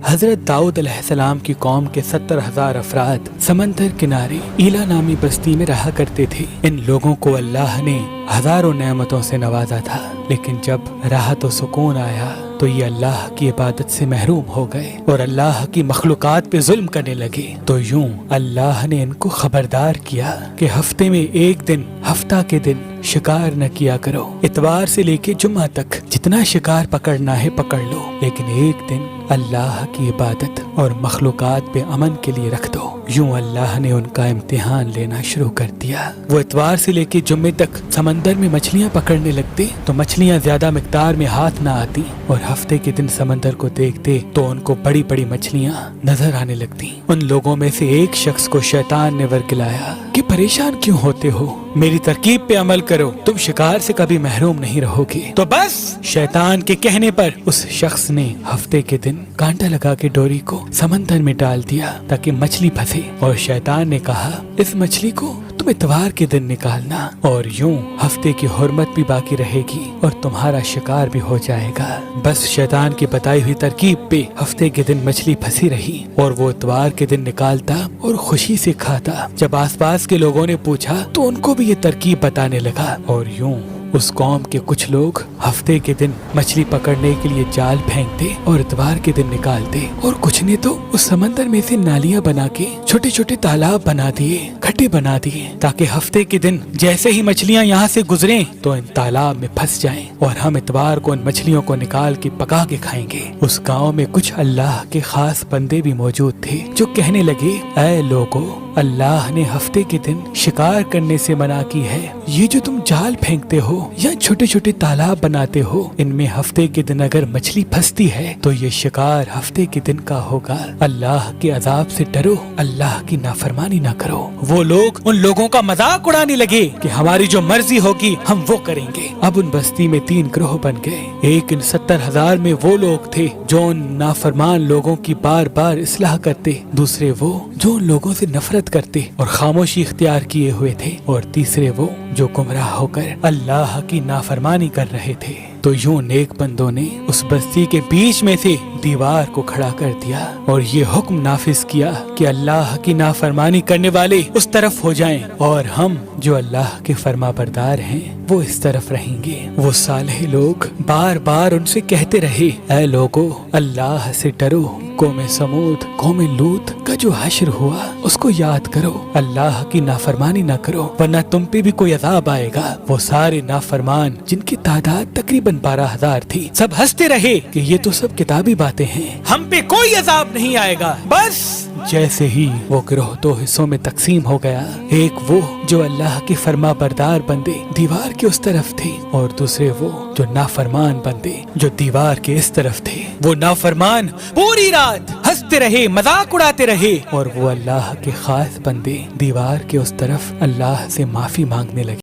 حضرت داؤد علیہ السلام کی قوم کے 70,000 افراد سمندر کنارے ایلا نامی بستی میں رہا کرتے تھے۔ ان لوگوں کو اللہ نے ہزاروں نعمتوں سے نوازا تھا، لیکن جب راحت و سکون آیا تو یہ اللہ کی عبادت سے محروم ہو گئے اور اللہ کی مخلوقات پہ ظلم کرنے لگے۔ تو یوں اللہ نے ان کو خبردار کیا کہ ہفتے میں ایک دن، ہفتہ کے دن شکار نہ کیا کرو۔ اتوار سے لے کے جمعہ تک جتنا شکار پکڑنا ہے پکڑ لو، لیکن ایک دن اللہ کی عبادت اور مخلوقات پہ امن کے لیے رکھ دو۔ یوں اللہ نے ان کا امتحان لینا شروع کر دیا۔ وہ اتوار سے لے کے جمعے تک سمندر میں مچھلیاں پکڑنے لگتے تو مچھلیاں زیادہ مقدار میں ہاتھ نہ آتی، اور ہفتے کے دن سمندر کو دیکھتے تو ان کو بڑی بڑی مچھلیاں نظر آنے لگتی۔ ان لوگوں میں سے ایک شخص کو شیطان نے ورگلایا کہ پریشان کیوں ہوتے ہو، میری ترکیب پہ عمل کرو، تم شکار سے کبھی محروم نہیں رہو گے۔ تو بس شیطان کے کہنے پر اس شخص نے ہفتے کے دن کانٹا لگا کے ڈوری کو سمندر میں ڈال دیا تاکہ مچھلی پھنسے، اور شیطان نے کہا اس مچھلی کو تم اتوار کے دن نکالنا، اور یوں ہفتے کی حرمت بھی باقی رہے گی اور تمہارا شکار بھی ہو جائے گا۔ بس شیطان کی بتائی ہوئی ترکیب پہ ہفتے کے دن مچھلی پھنسی رہی، اور وہ اتوار کے دن نکالتا اور خوشی سے کھاتا۔ جب آس پاس کے لوگوں نے پوچھا تو ان کو بھی یہ ترکیب بتانے لگا، اور یوں اس قوم کے کچھ لوگ ہفتے کے دن مچھلی پکڑنے کے لیے جال پھینکتے اور اتوار کے دن نکالتے، اور کچھ نے تو اس سمندر میں سے نالیاں بنا کے چھوٹے چھوٹے تالاب بنا دیے، کھڈے بنا دیے، تاکہ ہفتے کے دن جیسے ہی مچھلیاں یہاں سے گزریں تو ان تالاب میں پھنس جائیں، اور ہم اتوار کو ان مچھلیوں کو نکال کے پکا کے کھائیں گے۔ اس گاؤں میں کچھ اللہ کے خاص بندے بھی موجود تھے جو کہنے لگے، اے لوگو، اللہ نے ہفتے کے دن شکار کرنے سے منع کی ہے۔ یہ جو تم جال پھینکتے ہو یا چھوٹے چھوٹے تالاب بناتے ہو، ان میں ہفتے کے دن اگر مچھلی پھنستی ہے تو یہ شکار ہفتے کے دن کا ہوگا۔ اللہ کے عذاب سے ڈرو، اللہ کی نافرمانی نہ کرو۔ وہ لوگ ان لوگوں کا مذاق اڑانے لگے کہ ہماری جو مرضی ہوگی ہم وہ کریں گے۔ اب ان بستی میں 3 گروہ بن گئے۔ ایک ان 70,000 میں وہ لوگ تھے جو ان نافرمان لوگوں کی بار بار اصلاح کرتے، دوسرے وہ جو ان لوگوں سے نفرت کرتے اور خاموشی اختیار کیے ہوئے تھے، اور تیسرے وہ جو گمراہ ہو کر اللہ کی نافرمانی کر رہے تھے۔ تو یوں نیک بندوں نے اس بستی کے بیچ میں سے دیوار کو کھڑا کر دیا اور یہ حکم نافذ کیا کہ اللہ کی نافرمانی کرنے والے اس طرف ہو جائیں، اور ہم جو اللہ کے فرما بردار ہیں وہ اس طرف رہیں گے۔ وہ صالح لوگ بار بار ان سے کہتے رہے، اے لوگو، اللہ سے ڈرو، قوم سمود، قوم لوط کا جو حشر ہوا اس کو یاد کرو، اللہ کی نافرمانی نہ کرو ورنہ تم پہ بھی کوئی عذاب آئے گا۔ وہ سارے نافرمان جن کی تعداد تقریباً 12,000 تھی، سب ہنستے رہے کہ یہ تو سب کتابی باتیں ہیں، ہم پہ کوئی عذاب نہیں آئے گا۔ بس جیسے ہی وہ گروہ 2 حصوں میں تقسیم ہو گیا، ایک وہ جو اللہ کے فرما بردار بندے دیوار کے اس طرف تھے، اور دوسرے وہ جو نافرمان بندے جو دیوار کے اس طرف تھے۔ وہ نافرمان پوری رات ہنستے رہے، مذاق اڑاتے رہے، اور وہ اللہ کے خاص بندے دیوار کے اس طرف اللہ سے معافی مانگنے لگے۔